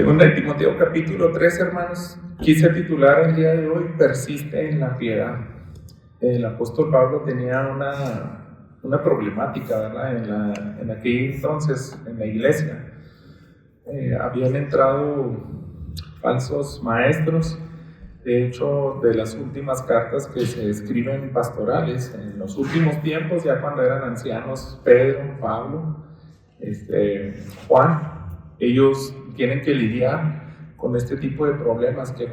Segunda de Timoteo capítulo 3, hermanos, quise titular el día de hoy, persiste en la piedad. El apóstol Pablo tenía una problemática, ¿verdad? En aquel entonces, en la iglesia, habían entrado falsos maestros. De hecho, de las últimas cartas que se escriben pastorales, en los últimos tiempos, ya cuando eran ancianos, Pedro, Pablo, Juan, ellos tienen que lidiar con este tipo de problemas que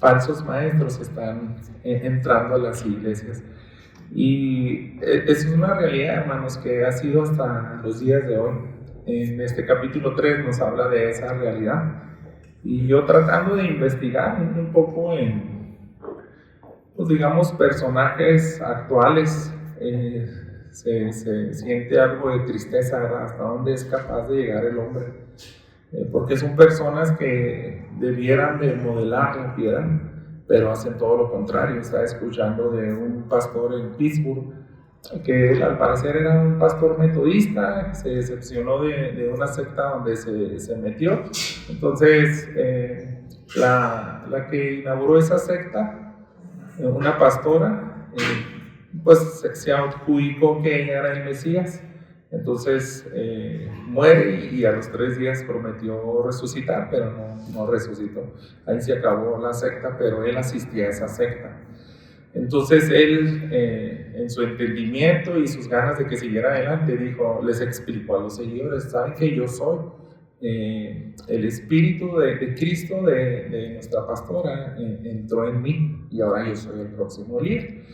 falsos maestros están entrando a las iglesias. Y es una realidad, hermanos, que ha sido hasta los días de hoy. En este capítulo 3 nos habla de esa realidad. Y yo tratando de investigar un poco en, pues digamos, personajes actuales, se siente algo de tristeza, ¿verdad? Hasta dónde es capaz de llegar el hombre. Porque son personas que debieran de modelar la piedad, pero hacen todo lo contrario. Estaba escuchando de un pastor en Pittsburgh, que él, al parecer era un pastor metodista, se decepcionó de una secta donde se metió. Entonces, la que inauguró esa secta, una pastora, pues se adjudicó que ella era el Mesías. Entonces muere y a los 3 días prometió resucitar, pero no resucitó. Ahí se acabó la secta, pero él asistía a esa secta. Entonces él, en su entendimiento y sus ganas de que siguiera adelante, les explicó a los seguidores: saben que yo soy el espíritu de Cristo, de nuestra pastora, entró en mí y ahora yo soy el próximo líder.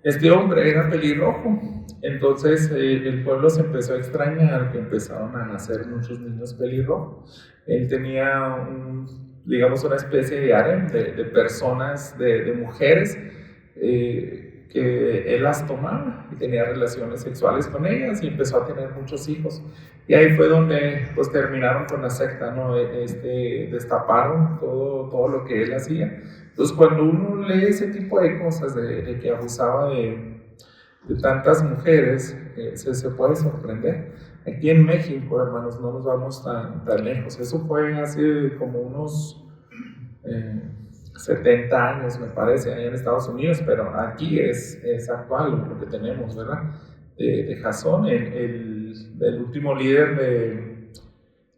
Este hombre era pelirrojo, entonces el pueblo se empezó a extrañar que empezaron a nacer muchos niños pelirrojos. Él tenía digamos, una especie de harem de personas, de mujeres, que él las tomaba y tenía relaciones sexuales con ellas y empezó a tener muchos hijos. Y ahí fue donde pues terminaron con la secta, ¿no? Destaparon todo lo que él hacía. Entonces, cuando uno lee ese tipo de cosas, de que abusaba de tantas mujeres, se puede sorprender. Aquí en México, hermanos, no nos vamos tan lejos. Eso fue hace como unos 70 años, me parece, allá en Estados Unidos, pero aquí es actual lo que tenemos, ¿verdad? De Jasón, el último líder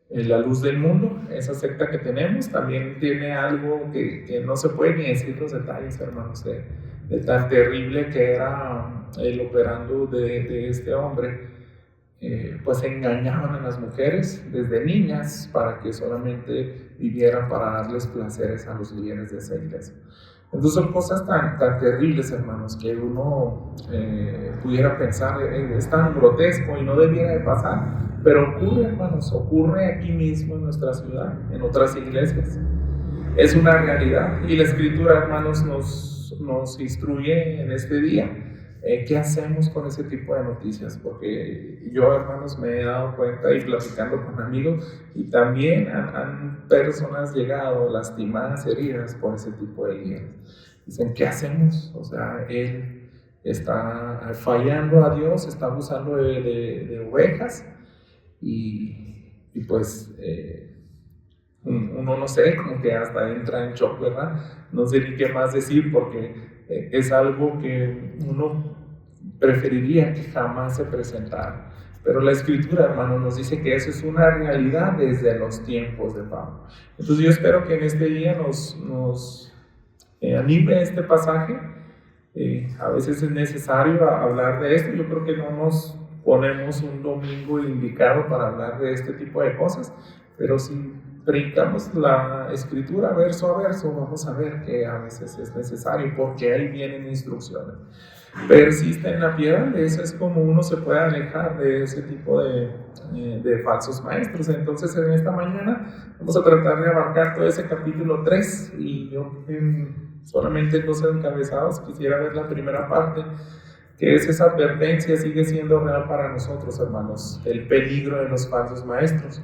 de La Luz del Mundo, esa secta que tenemos, también tiene algo que no se puede ni decir los detalles, hermanos, de tan terrible que era el operando de este hombre. Pues engañaban a las mujeres desde niñas para que solamente vivieran para darles placeres a los líderes de esa iglesia. Entonces son cosas tan terribles, hermanos, que uno pudiera pensar, es tan grotesco y no debiera de pasar, pero ocurre, hermanos, ocurre aquí mismo en nuestra ciudad, en otras iglesias. Es una realidad y la Escritura, hermanos, nos instruye en este día. ¿Qué hacemos con ese tipo de noticias? Porque yo, hermanos, me he dado cuenta y platicando con amigos, y también han personas llegado lastimadas, heridas por ese tipo de líderes. Dicen, ¿qué hacemos? O sea, él está fallando a Dios, está abusando de ovejas y pues uno no sé, como que hasta entra en shock, ¿verdad? No sé ni qué más decir porque es algo que uno preferiría que jamás se presentara. Pero la Escritura, hermano, nos dice que eso es una realidad desde los tiempos de Pablo. Entonces yo espero que en este día nos anime este pasaje. A veces es necesario hablar de esto. Yo creo que no nos ponemos un domingo indicado para hablar de este tipo de cosas, pero si predicamos la Escritura verso a verso, vamos a ver que a veces es necesario, porque ahí vienen instrucciones. Persiste en la piedad, eso es como uno se puede alejar de ese tipo de falsos maestros. Entonces en esta mañana vamos a tratar de abarcar todo ese capítulo 3 y yo solamente en 2 encabezados quisiera ver la primera parte, que es esa advertencia, sigue siendo real para nosotros, hermanos, el peligro de los falsos maestros.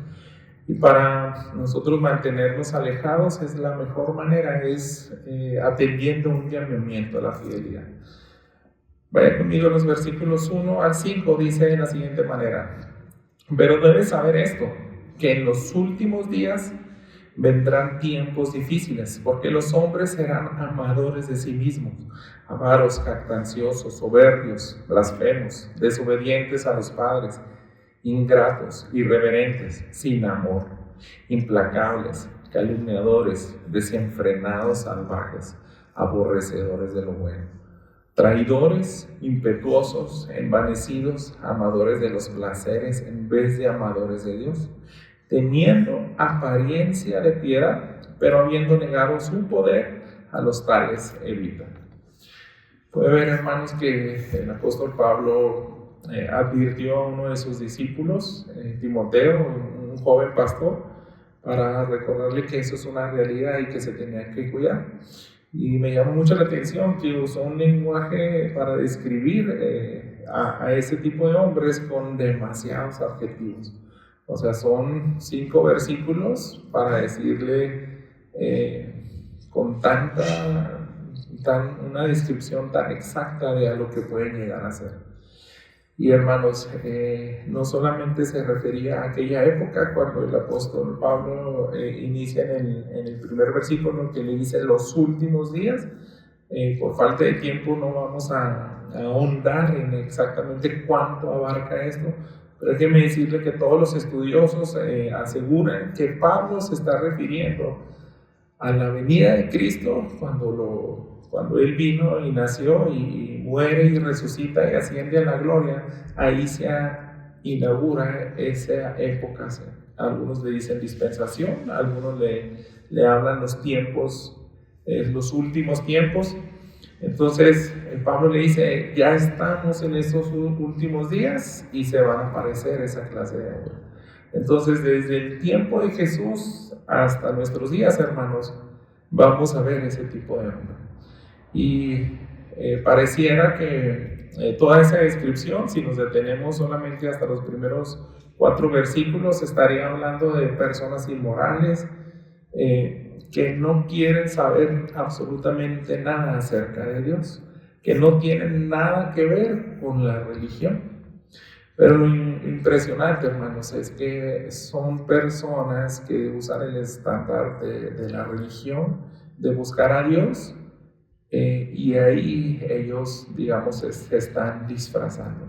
Y para nosotros mantenernos alejados, es la mejor manera, es atendiendo un llamamiento a la fidelidad. Vaya conmigo, los versículos 1 al 5 dice de la siguiente manera: pero debes saber esto, que en los últimos días Vendrán tiempos difíciles, porque los hombres serán amadores de sí mismos, avaros, jactanciosos, soberbios, blasfemos, desobedientes a los padres, ingratos, irreverentes, sin amor, implacables, calumniadores, desenfrenados, salvajes, aborrecedores de lo bueno, traidores, impetuosos, envanecidos, amadores de los placeres en vez de amadores de Dios, teniendo apariencia de piedad, pero habiendo negado su poder, a los tales evita. Puede ver, hermanos, que el apóstol Pablo advirtió a uno de sus discípulos, Timoteo, un joven pastor, para recordarle que eso es una realidad y que se tenía que cuidar. Y me llamó mucho la atención que usó un lenguaje para describir a ese tipo de hombres con demasiados adjetivos. O sea, son 5 versículos para decirle con una descripción tan exacta de a lo que pueden llegar a ser. Y hermanos, no solamente se refería a aquella época cuando el apóstol Pablo inicia en el primer versículo que le dice los últimos días. Por falta de tiempo no vamos a ahondar en exactamente cuánto abarca esto, pero déjeme decirle que todos los estudiosos aseguran que Pablo se está refiriendo a la venida de Cristo cuando Él vino y nació y muere y resucita y asciende a la gloria. Ahí se inaugura esa época. Algunos le dicen dispensación, algunos le hablan los tiempos, los últimos tiempos. Entonces Pablo le dice, ya estamos en esos últimos días y se van a aparecer esa clase de hombres. Entonces, desde el tiempo de Jesús hasta nuestros días, hermanos, vamos a ver ese tipo de hombre. Y pareciera que toda esa descripción, si nos detenemos solamente hasta los primeros 4 versículos, estaría hablando de personas inmorales que no quieren saber absolutamente nada acerca de Dios, que no tienen nada que ver con la religión. Pero lo impresionante, hermanos, es que son personas que usan el estándar de la religión, de buscar a Dios, y ahí ellos, digamos, se están disfrazando.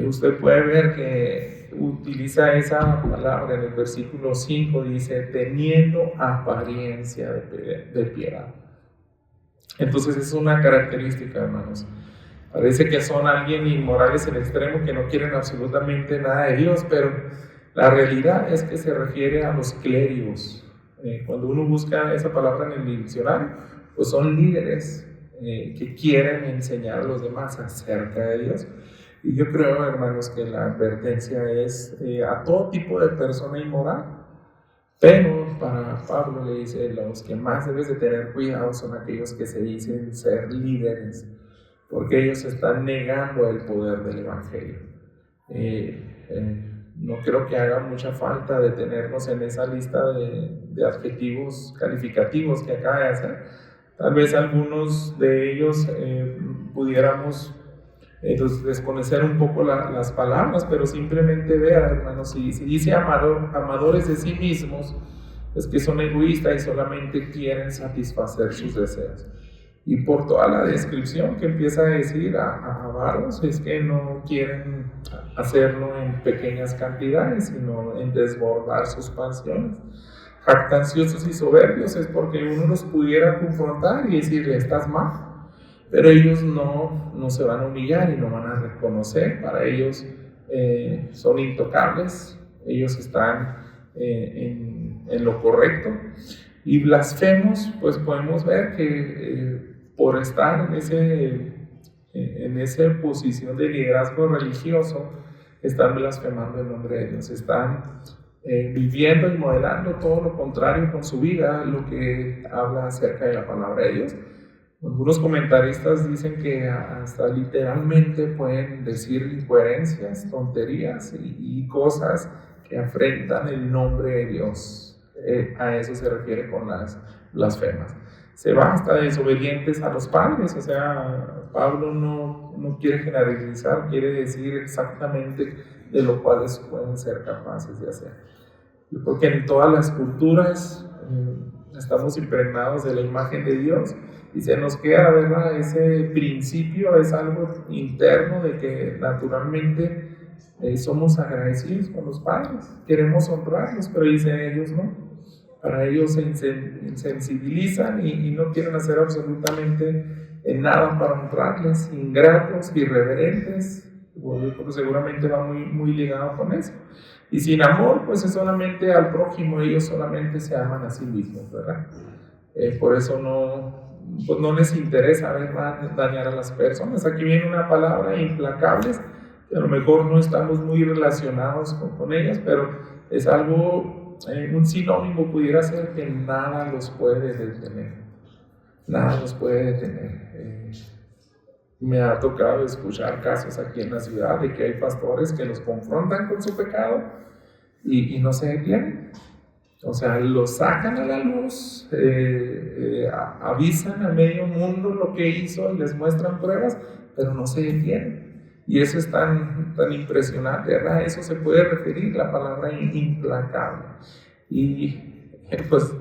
Usted puede ver que utiliza esa palabra en el versículo 5, dice, teniendo apariencia de piedad. Entonces es una característica, hermanos. Parece que son alguien inmorales en extremo, que no quieren absolutamente nada de Dios, pero la realidad es que se refiere a los clérigos. Cuando uno busca esa palabra en el diccionario, pues son líderes que quieren enseñar a los demás acerca de Dios. Y yo creo, hermanos, que la advertencia es a todo tipo de persona inmoral. Pero para Pablo le dice, los que más debes de tener cuidado son aquellos que se dicen ser líderes, porque ellos están negando el poder del Evangelio. No creo que haga mucha falta detenernos en esa lista de adjetivos calificativos que acaba de hacer. Tal vez algunos de ellos pudiéramos desconocer un poco las palabras, pero simplemente vea, hermanos, si dice amadores de sí mismos, es que son egoístas y solamente quieren satisfacer sus deseos. Y por toda la descripción que empieza a decir avaros, es que no quieren hacerlo en pequeñas cantidades, sino en desbordar sus pasiones. Jactanciosos y soberbios es porque uno los pudiera confrontar y decirle, estás mal. Pero ellos no se van a humillar y no van a reconocer. Para ellos son intocables, ellos están en lo correcto. Y blasfemos, pues podemos ver que por estar en esa posición de liderazgo religioso, están blasfemando el nombre de Dios, están viviendo y modelando todo lo contrario con su vida, lo que habla acerca de la palabra de Dios. Algunos comentaristas dicen que hasta literalmente pueden decir incoherencias, tonterías y cosas que afrentan el nombre de Dios. A eso se refiere con las blasfemas. Se va hasta desobedientes a los padres. O sea, Pablo no quiere generalizar, quiere decir exactamente de lo cuales pueden ser capaces de hacer. Porque en todas las culturas estamos impregnados de la imagen de Dios y se nos queda, ¿verdad? Ese principio es algo interno de que naturalmente somos agradecidos con los padres, queremos honrarlos, pero dicen ellos no. Para ellos se insensibilizan y no quieren hacer absolutamente nada para honrarles, ingratos, irreverentes, porque seguramente va muy ligado con eso. Y sin amor, pues es solamente al prójimo, ellos solamente se aman a sí mismos, ¿verdad? Por eso no les interesa, ¿verdad?, dañar a las personas. Aquí viene una palabra, implacables, que a lo mejor no estamos muy relacionados con ellas, pero es algo, un sinónimo pudiera ser que nada los puede detener. Nada los puede detener. Me ha tocado escuchar casos aquí en la ciudad de que hay pastores que los confrontan con su pecado y no se detienen. O sea, los sacan a la luz, avisan a medio mundo lo que hizo y les muestran pruebas, pero no se detienen. Y eso es tan impresionante, ¿verdad? Eso se puede referir la palabra implacable. Y pues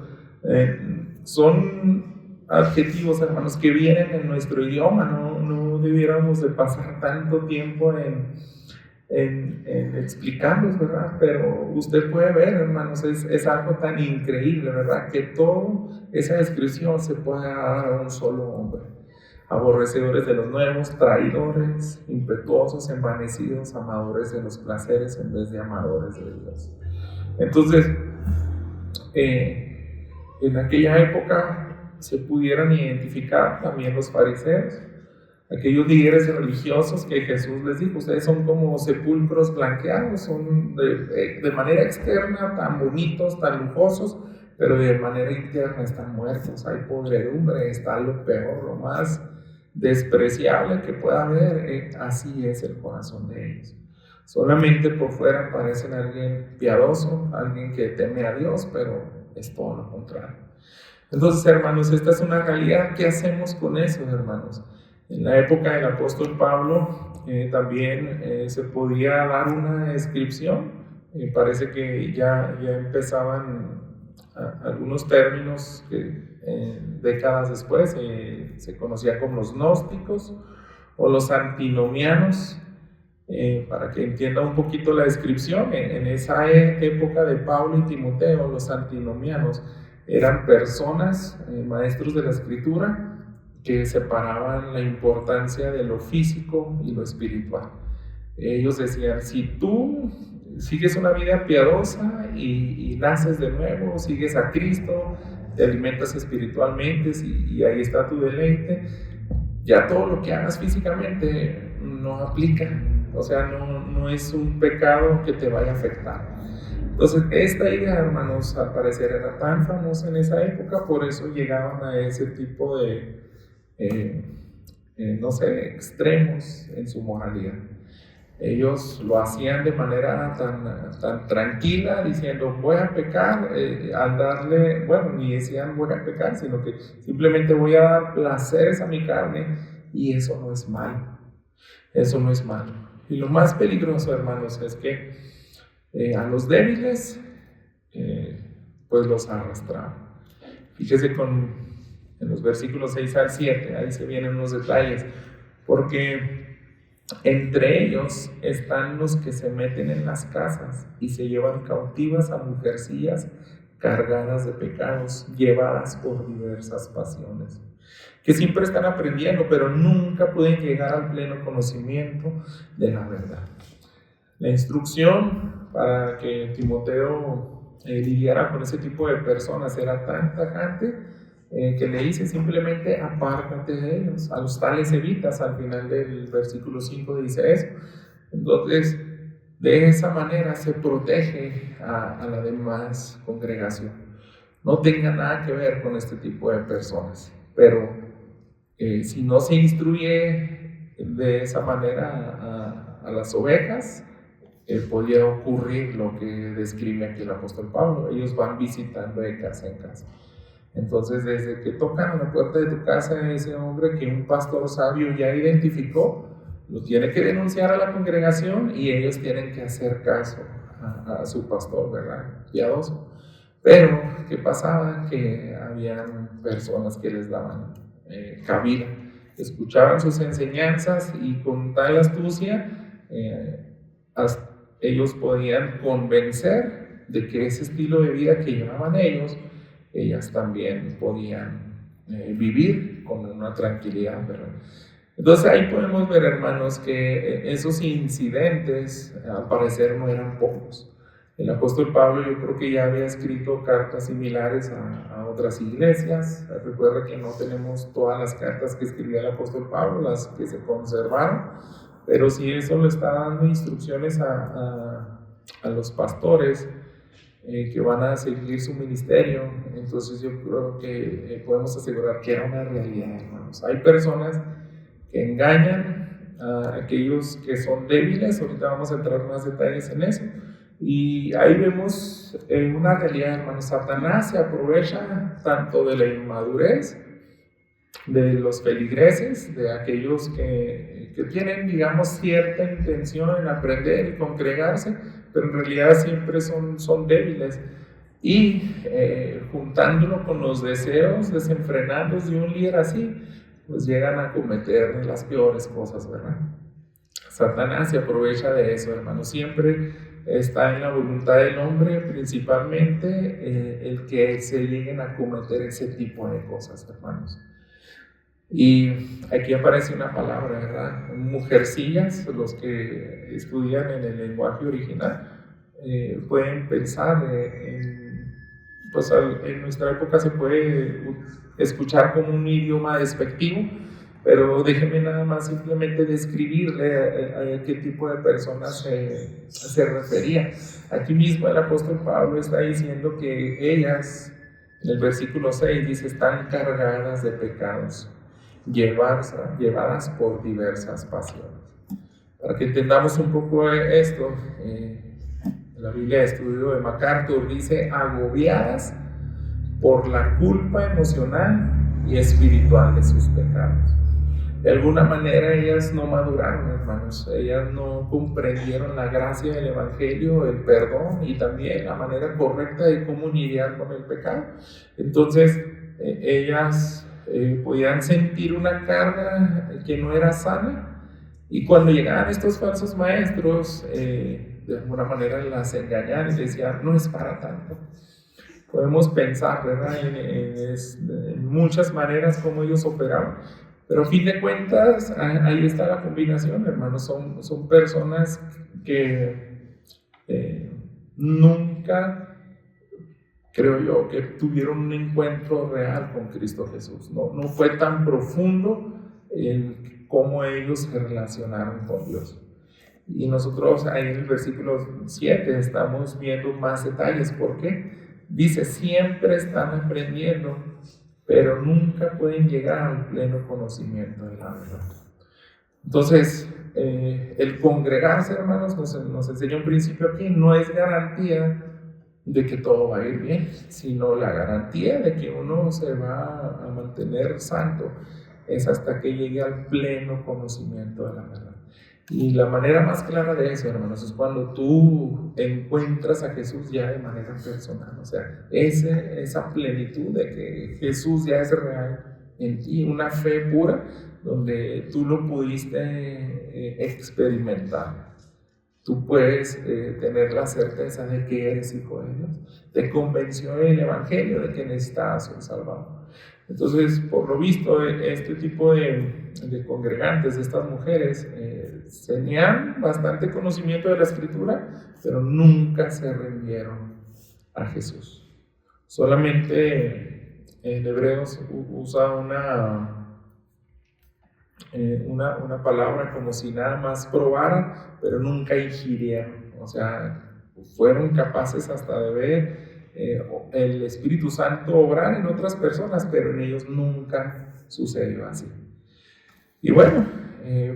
son adjetivos, hermanos, que vienen en nuestro idioma. No debiéramos de pasar tanto tiempo en explicarlos, ¿verdad? Pero usted puede ver, hermanos, es algo tan increíble, ¿verdad? Que toda esa descripción se puede dar a un solo hombre. Aborrecedores de los nuevos, traidores, impetuosos, envanecidos, amadores de los placeres en vez de amadores de Dios. Entonces, en aquella época se pudieran identificar también los fariseos, aquellos líderes religiosos que Jesús les dijo: ustedes son como sepulcros blanqueados, son de manera externa tan bonitos, tan lujosos, pero de manera interna están muertos, hay podredumbre, está lo peor, lo más despreciable que pueda haber. Así es el corazón de ellos. Solamente por fuera parecen alguien piadoso, alguien que teme a Dios, pero es todo lo contrario. Entonces, hermanos, esta es una realidad. ¿Qué hacemos con eso, hermanos? En la época del apóstol Pablo también se podía dar una descripción. Parece que ya empezaban algunos términos que décadas después se conocía como los gnósticos o los antinomianos. Para que entienda un poquito la descripción, en esa época de Pablo y Timoteo, los antinomianos eran personas, maestros de la escritura, que separaban la importancia de lo físico y lo espiritual. Ellos decían: si tú sigues una vida piadosa y naces de nuevo, sigues a Cristo, te alimentas espiritualmente y ahí está tu deleite, ya todo lo que hagas físicamente no aplica. O sea, no es un pecado que te vaya a afectar. Entonces, esta idea, hermanos, al parecer era tan famosa en esa época, por eso llegaban a ese tipo de, extremos en su moralidad. Ellos lo hacían de manera tan tranquila, diciendo: voy a pecar, al darle, ni decían voy a pecar, sino que simplemente voy a dar placeres a mi carne, y eso no es malo. Eso no es malo. Y lo más peligroso, hermanos, es que a los débiles, pues los arrastraban. Fíjese en los versículos 6 al 7, ahí se vienen unos detalles, porque entre ellos están los que se meten en las casas y se llevan cautivas a mujercillas cargadas de pecados, llevadas por diversas pasiones, que siempre están aprendiendo, pero nunca pueden llegar al pleno conocimiento de la verdad. La instrucción para que Timoteo lidiara con ese tipo de personas era tan tajante que le dice simplemente: apártate de ellos, a los tales evitas. Al final del versículo 5 dice eso. Entonces, de esa manera se protege a la demás congregación. No tenga nada que ver con este tipo de personas, pero si no se instruye de esa manera a las ovejas, podría ocurrir lo que describe aquí el apóstol Pablo. Ellos van visitando de casa en casa. Entonces, desde que tocan a la puerta de tu casa, ese hombre que un pastor sabio ya identificó, lo tiene que denunciar a la congregación y ellos tienen que hacer caso a su pastor, ¿verdad? Piadoso. Pero, ¿qué pasaba? Que habían personas que les daban cabida, escuchaban sus enseñanzas y con tal astucia ellos podían convencer de que ese estilo de vida que llevaban ellas también podían vivir con una tranquilidad, ¿verdad? Entonces ahí podemos ver, hermanos, que esos incidentes al parecer no eran pocos. El apóstol Pablo yo creo que ya había escrito cartas similares a otras iglesias. Recuerda que no tenemos todas las cartas que escribía el apóstol Pablo, las que se conservaron, pero sí eso le está dando instrucciones a los pastores que van a seguir su ministerio. Entonces yo creo que podemos asegurar que era una realidad, hermanos. Hay personas que engañan a aquellos que son débiles. Ahorita vamos a entrar en más detalles en eso. Y ahí vemos una realidad, hermanos. Satanás se aprovecha tanto de la inmadurez de los feligreses, de aquellos que tienen, digamos, cierta intención en aprender y congregarse, pero en realidad siempre son débiles. Y juntándolo con los deseos desenfrenados de un líder así, pues llegan a cometer las peores cosas, ¿verdad? Satanás se aprovecha de eso, hermanos. Siempre está en la voluntad del hombre, principalmente, el que se lleguen a cometer ese tipo de cosas, hermanos. Y aquí aparece una palabra, ¿verdad? Mujercillas, los que estudian en el lenguaje original, pueden pensar pues en nuestra época se puede escuchar como un idioma despectivo, pero déjenme nada más simplemente describirle a qué tipo de personas se refería. Aquí mismo el apóstol Pablo está diciendo que ellas, en el versículo 6 dice, están cargadas de pecados, llevadas por diversas pasiones. Para que entendamos un poco esto, la Biblia de Estudio de MacArthur dice, agobiadas por la culpa emocional y espiritual de sus pecados. De alguna manera ellas no maduraron, hermanos. Ellas no comprendieron la gracia del Evangelio, el perdón y también la manera correcta de cómo lidiar con el pecado. Entonces ellas podían sentir una carga que no era sana, y cuando llegaban estos falsos maestros, de alguna manera las engañaban y decían, no es para tanto. Podemos pensar, ¿verdad?, en muchas maneras cómo ellos operaban, pero a fin de cuentas ahí está la combinación, hermanos. Son personas que nunca, creo yo, que tuvieron un encuentro real con Cristo Jesús. No fue tan profundo en cómo ellos se relacionaron con Dios. Y nosotros ahí en el versículo 7 estamos viendo más detalles. ¿Por qué? Dice, siempre están aprendiendo, pero nunca pueden llegar al pleno conocimiento de la verdad. Entonces, el congregarse, hermanos, nos enseña un principio aquí, no es garantía de que todo va a ir bien, sino la garantía de que uno se va a mantener santo es hasta que llegue al pleno conocimiento de la verdad. Y la manera más clara de eso, hermanos, es cuando tú encuentras a Jesús ya de manera personal. O sea, esa plenitud de que Jesús ya es real en ti, una fe pura, donde tú lo pudiste experimentar. Tú puedes tener la certeza de que eres hijo de Dios. Te convenció el Evangelio de que necesitabas un Salvador. Entonces, por lo visto, este tipo de congregantes, de estas mujeres, tenían bastante conocimiento de la Escritura, pero nunca se rindieron a Jesús. Solamente en Hebreos usa una palabra como si nada más probaran, pero nunca ingirieron. O sea, fueron capaces hasta de ver el Espíritu Santo obrar en otras personas, pero en ellos nunca sucedió así. Y bueno,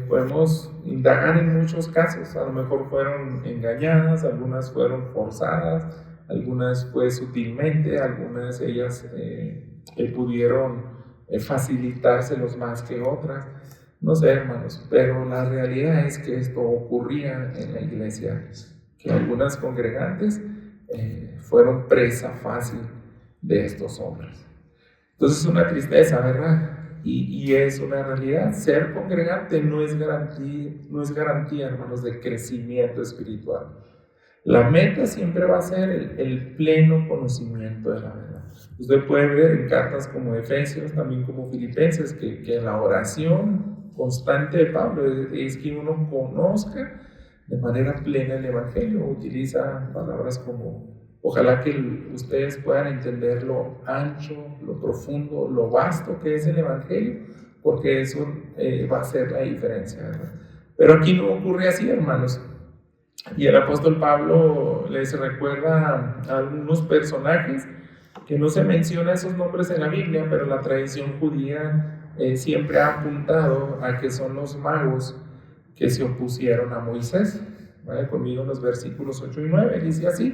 podemos indagar en muchos casos. A lo mejor fueron engañadas, algunas fueron forzadas, algunas fue sutilmente, algunas ellas pudieron facilitárselos más que otras. No sé, hermanos, pero la realidad es que esto ocurría en la iglesia que algunas congregantes fueron presa fácil de estos hombres. Entonces es una tristeza, ¿verdad? Y es una realidad. Ser congregante no es garantía, hermanos, de crecimiento espiritual. La meta siempre va a ser el pleno conocimiento de la verdad. Usted puede ver en cartas como Efesios, también como Filipenses, que la oración constante de Pablo es que uno conozca de manera plena el Evangelio. Utiliza palabras como: ojalá que ustedes puedan entender lo ancho, lo profundo, lo vasto que es el Evangelio, porque eso va a ser la diferencia, ¿verdad? Pero aquí no ocurre así, hermanos. Y el apóstol Pablo les recuerda a algunos personajes que no se menciona esos nombres en la Biblia, pero la tradición judía siempre ha apuntado a que son los magos que se opusieron a Moisés. Vaya conmigo en los versículos 8 y 9, dice así: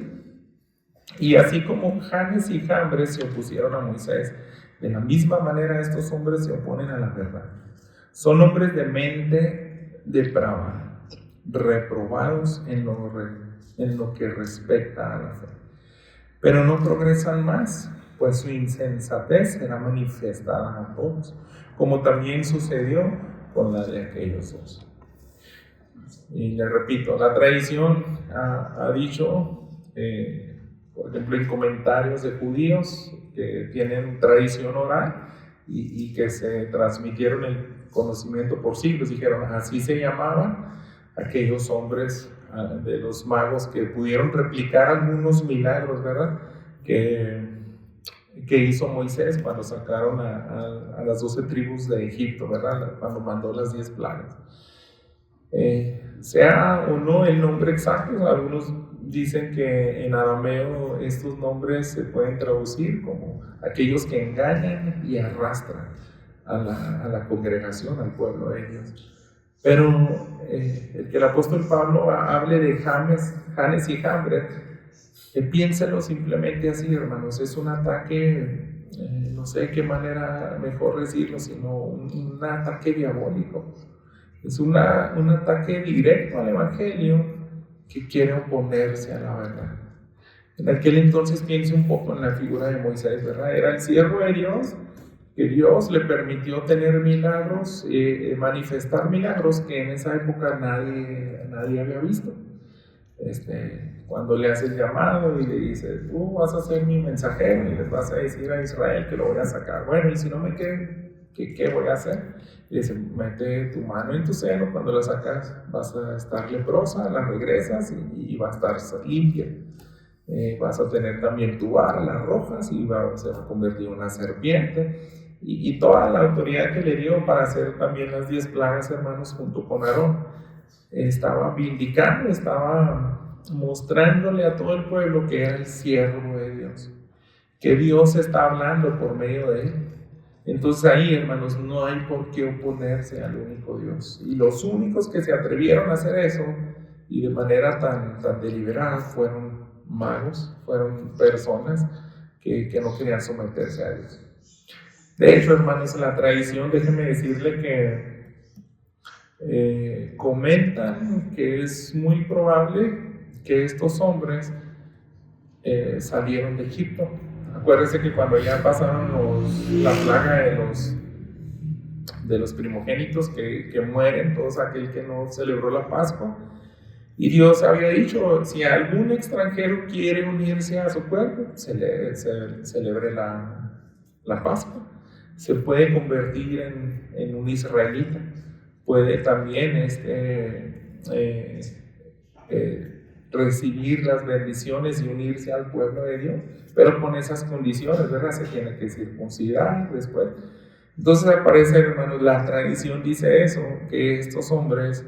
y así como Janes y Jambres se opusieron a Moisés, de la misma manera estos hombres se oponen a la verdad. Son hombres de mente depravada, reprobados en lo que respecta a la fe. Pero no progresan más, pues su insensatez será manifestada a todos, como también sucedió con la de aquellos dos. Y le repito, la tradición ha dicho, por ejemplo, en comentarios de judíos que tienen tradición oral y que se transmitieron el conocimiento por siglos, dijeron, así se llamaban aquellos hombres de los magos que pudieron replicar algunos milagros, ¿verdad? Que hizo Moisés cuando sacaron a las 12 tribus de Egipto, ¿verdad? Cuando mandó las 10 plagas. Sea o no el nombre exacto, algunos dicen que en arameo estos nombres se pueden traducir como aquellos que engañan y arrastran a la congregación, al pueblo de Dios. Pero el que el apóstol Pablo hable de Janes y Jambres, piénselo simplemente así, hermanos, es un ataque, no sé qué manera mejor decirlo, sino un ataque diabólico. Es un ataque directo al Evangelio que quiere oponerse a la verdad. En aquel entonces piense un poco en la figura de Moisés, ¿verdad? Era el siervo de Dios, que Dios le permitió tener milagros, manifestar milagros que en esa época nadie había visto. Cuando le hace el llamado y le dice, tú vas a ser mi mensajero y les vas a decir a Israel que lo voy a sacar. Bueno, y si no me creen, ¿qué voy a hacer? Y dice, mete tu mano en tu seno, cuando la sacas vas a estar leprosa, la regresas y va a estar limpia. Vas a tener también tu vara, la arrojas y se va a convertir en una serpiente. Y toda la autoridad que le dio para hacer también las 10 plagas, hermanos, junto con Aarón, estaba vindicando, estaba mostrándole a todo el pueblo que era el siervo de Dios, que Dios está hablando por medio de él. Entonces ahí, hermanos, no hay por qué oponerse al único Dios. Y los únicos que se atrevieron a hacer eso, y de manera tan deliberada, fueron magos, fueron personas que no querían someterse a Dios. De hecho, hermanos, en la tradición, déjenme decirle que comentan que es muy probable que estos hombres salieron de Egipto. Acuérdense que cuando ya pasaron la plaga de los primogénitos que mueren, todos aquel que no celebró la Pascua, y Dios había dicho, si algún extranjero quiere unirse a su cuerpo, celebre la Pascua, se puede convertir en un israelita, puede también recibir las bendiciones y unirse al pueblo de Dios, pero con esas condiciones, ¿verdad? Se tiene que circuncidar después. Entonces aparece, hermanos, la tradición dice eso, que estos hombres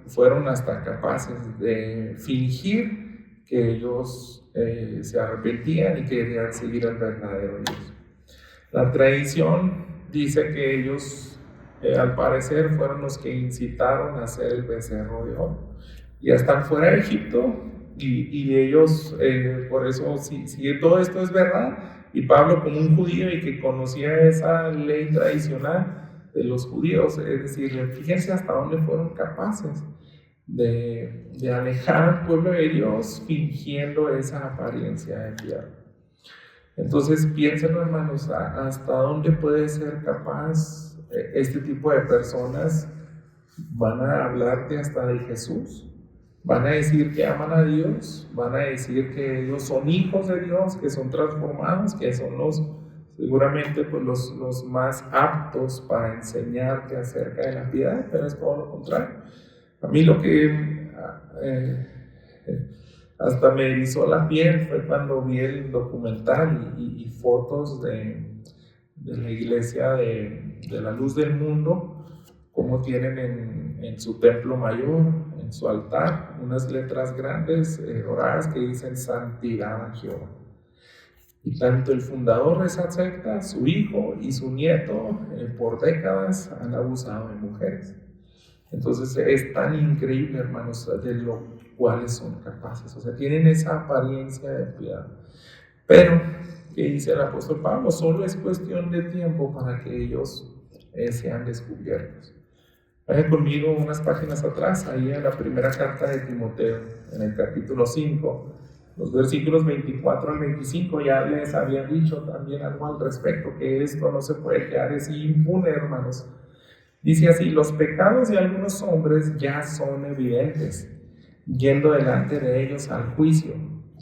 fueron hasta capaces de fingir que ellos se arrepentían y querían seguir al verdadero Dios. La tradición dice que ellos, al parecer, fueron los que incitaron a hacer el becerro de oro. Ya están fuera de Egipto y ellos, por eso, si todo esto es verdad, y Pablo como un judío y que conocía esa ley tradicional de los judíos, es decir, fíjense hasta dónde fueron capaces de alejar al pueblo de Dios fingiendo esa apariencia de piedad. Entonces piensen, hermanos, hasta dónde puede ser capaz este tipo de personas. Van a hablarte hasta de Jesús, van a decir que aman a Dios, van a decir que ellos son hijos de Dios, que son transformados, que son seguramente pues los más aptos para enseñarte acerca de la piedad, pero es todo lo contrario. A mí lo que hasta me erizó la piel fue cuando vi el documental y fotos de la iglesia de la Luz del Mundo, como tienen en su templo mayor, en su altar, unas letras grandes doradas que dicen Santidad a Jehová. Y tanto el fundador de esa secta, su hijo y su nieto, por décadas han abusado de mujeres. Entonces es tan increíble, hermanos, de lo cuales son capaces. O sea, tienen esa apariencia de piedad. Pero, ¿qué dice el apóstol Pablo? Solo es cuestión de tiempo para que ellos sean descubiertos. Vayan conmigo unas páginas atrás, ahí en la primera carta de Timoteo, en el capítulo 5, los versículos 24 al 25. Ya les había dicho también algo al respecto, que esto no se puede quedar así impune, hermanos. Dice así: los pecados de algunos hombres ya son evidentes, yendo delante de ellos al juicio,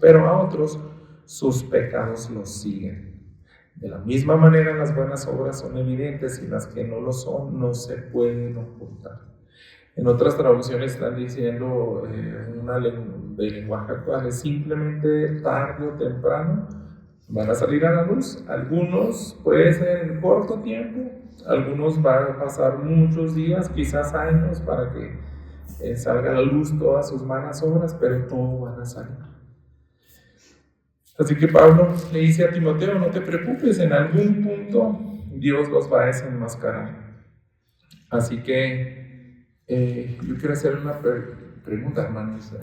pero a otros sus pecados los siguen. De la misma manera, las buenas obras son evidentes y las que no lo son no se pueden ocultar. En otras traducciones están diciendo una de lenguaje actual, es simplemente tarde o temprano van a salir a la luz. Algunos puede ser en corto tiempo, algunos van a pasar muchos días, quizás años, para que salga a la luz todas sus malas obras, pero todo van a salir. Así que Pablo le dice a Timoteo: no te preocupes, en algún punto Dios los va a desenmascarar. Así que yo quiero hacer una pregunta, hermanos.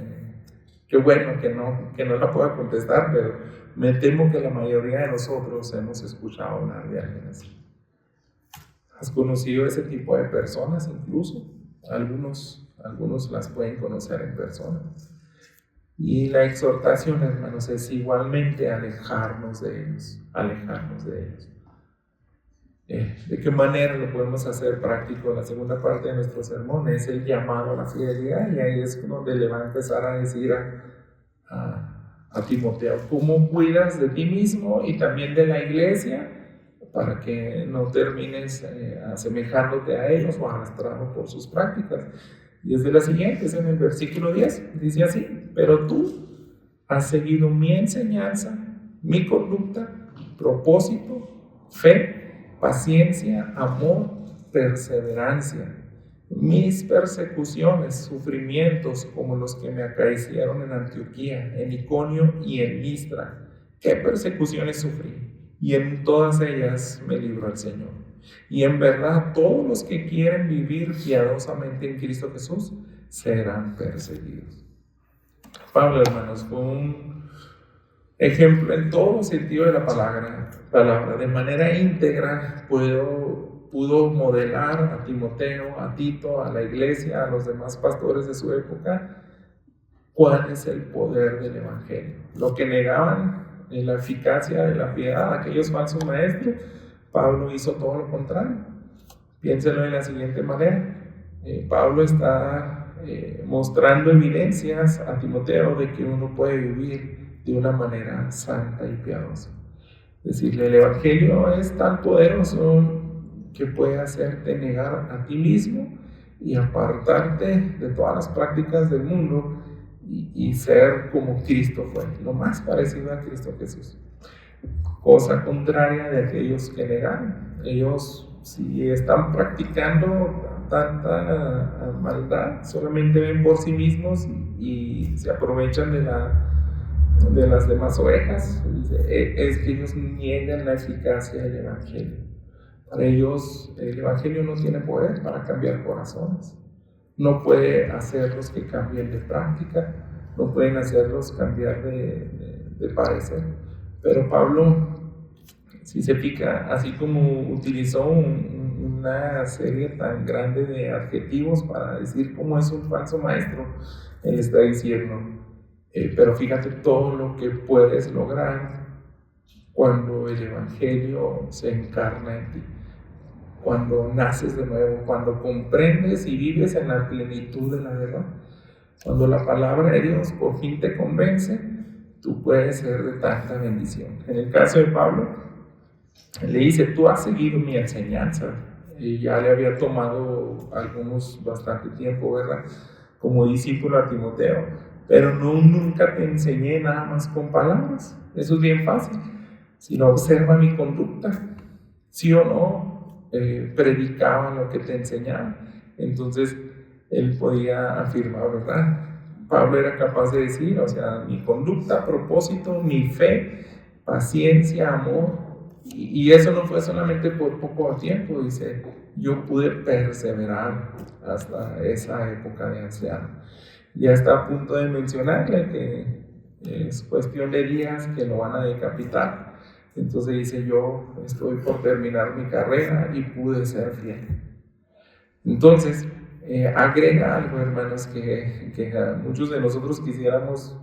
Qué bueno que no la pueda contestar, pero me temo que la mayoría de nosotros hemos escuchado hablar de alguien así. ¿Has conocido ese tipo de personas incluso? Algunos las pueden conocer en persona. Y la exhortación, hermanos, es igualmente alejarnos de ellos. ¿De qué manera lo podemos hacer práctico? La segunda parte de nuestro sermón es el llamado a la fidelidad, y ahí es donde le va a empezar a decir a Timoteo: ¿cómo cuidas de ti mismo y también de la iglesia para que no termines asemejándote a ellos o arrastrado por sus prácticas? Y es de la siguiente, es en el versículo 10, dice así: pero tú has seguido mi enseñanza, mi conducta, propósito, fe, paciencia, amor, perseverancia, mis persecuciones, sufrimientos como los que me acaecieron en Antioquía, en Iconio y en Listra. ¿Qué persecuciones sufrí? Y en todas ellas me libró el Señor. Y en verdad, todos los que quieren vivir piadosamente en Cristo Jesús serán perseguidos. Pablo, hermanos, fue un ejemplo en todo sentido de la palabra. De manera íntegra pudo modelar a Timoteo, a Tito, a la iglesia, a los demás pastores de su época, cuál es el poder del evangelio. Lo que negaban en la eficacia de la piedad, aquellos falsos maestros, Pablo hizo todo lo contrario. Piénselo de la siguiente manera: Pablo está mostrando evidencias a Timoteo de que uno puede vivir de una manera santa y piadosa. Decirle: el evangelio es tan poderoso que puede hacerte negar a ti mismo y apartarte de todas las prácticas del mundo y ser como Cristo fue, lo más parecido a Cristo Jesús. Cosa contraria de aquellos que negaron. Ellos, si están practicando tanta maldad, solamente ven por sí mismos y se aprovechan de las demás ovejas. Es que ellos niegan la eficacia del evangelio. Para ellos el evangelio no tiene poder para cambiar corazones, no puede hacerlos que cambien de práctica, no pueden hacerlos cambiar de parecer. Pero Pablo, si se fija, así como utilizó un una serie tan grande de adjetivos para decir cómo es un falso maestro. Él está diciendo, pero fíjate todo lo que puedes lograr cuando el Evangelio se encarna en ti, cuando naces de nuevo, cuando comprendes y vives en la plenitud de la verdad. Cuando la palabra de Dios por fin te convence, tú puedes ser de tanta bendición. En el caso de Pablo, le dice, tú has seguido mi enseñanza. Y ya le había tomado algunos bastante tiempo, ¿verdad? Como discípulo a Timoteo. Pero nunca te enseñé nada más con palabras. Eso es bien fácil. Sino observa mi conducta. Sí o no, predicaba lo que te enseñaba. Entonces, él podía afirmar, ¿verdad? Pablo era capaz de decir, o sea, mi conducta, propósito, mi fe, paciencia, amor. Y eso no fue solamente por poco tiempo, dice, yo pude perseverar hasta esa época de anciano. Ya está a punto de mencionarle que es cuestión de días que lo van a decapitar. Entonces dice, yo estoy por terminar mi carrera y pude ser fiel. Entonces, agrega algo, hermanos, que muchos de nosotros quisiéramos,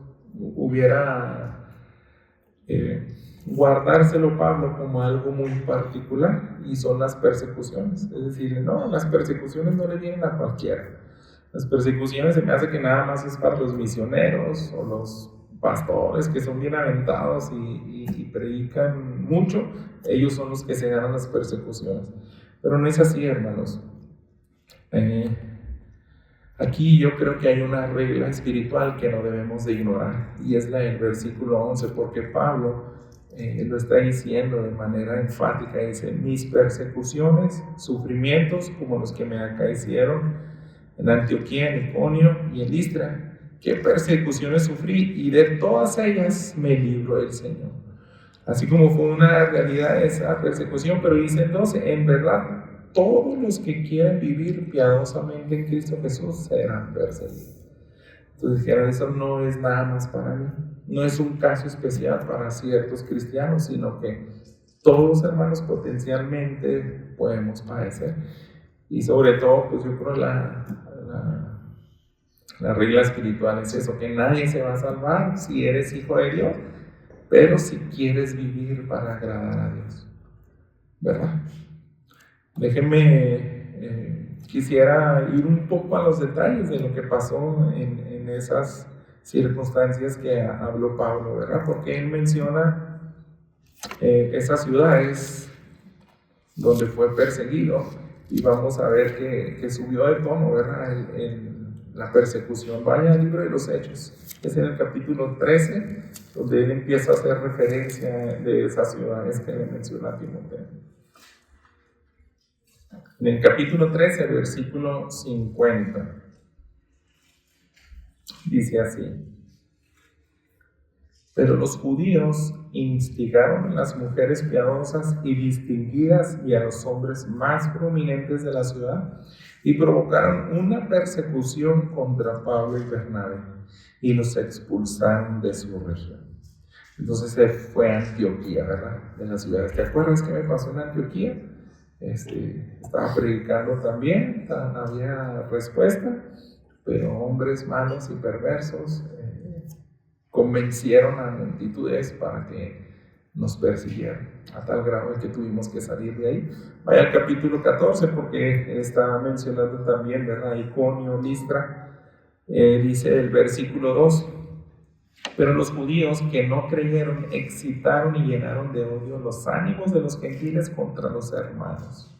guardárselo Pablo como algo muy particular, y son las persecuciones. Es decir, no, las persecuciones no le vienen a cualquiera. Las persecuciones se me hace que nada más es para los misioneros o los pastores que son bien aventados y predican mucho. Ellos son los que se ganan las persecuciones. Pero no es así, hermanos. Aquí yo creo que hay una regla espiritual que no debemos de ignorar, y es la del versículo 11, porque Pablo lo está diciendo de manera enfática. Dice, mis persecuciones, sufrimientos como los que me acaecieron en Antioquía, en Iconio y en Listra, qué persecuciones sufrí, y de todas ellas me libró el Señor. Así como fue una realidad esa persecución, pero dice el 12, en verdad, todos los que quieren vivir piadosamente en Cristo Jesús serán perseguidos. Entonces dijeron, eso no es nada más para mí, no es un caso especial para ciertos cristianos, sino que todos, hermanos, potencialmente podemos padecer. Y sobre todo, pues yo creo la regla espiritual es eso, que nadie se va a salvar si eres hijo de Dios, pero si quieres vivir para agradar a Dios, ¿verdad? Déjenme, quisiera ir un poco a los detalles de lo que pasó en esas circunstancias que habló Pablo, ¿verdad? Porque él menciona esas ciudades donde fue perseguido, y vamos a ver que subió de tono, ¿verdad? En la persecución. Vaya al libro de los Hechos, es en el capítulo 13, donde él empieza a hacer referencia de esas ciudades que le menciona a Timoteo. En el capítulo 13, versículo 50, dice así, pero los judíos instigaron a las mujeres piadosas y distinguidas y a los hombres más prominentes de la ciudad, y provocaron una persecución contra Pablo y Bernabé, y los expulsaron de su región. Entonces se fue a Antioquía, ¿verdad? De las ciudades. ¿Te acuerdas qué me pasó en Antioquía? Estaba predicando también, había respuesta, pero hombres malos y perversos convencieron a multitudes para que nos persiguieran, a tal grado de que tuvimos que salir de ahí. Vaya al capítulo 14, porque está mencionando también, ¿verdad? Iconio, Listra. Dice el versículo 2, pero los judíos que no creyeron excitaron y llenaron de odio los ánimos de los gentiles contra los hermanos.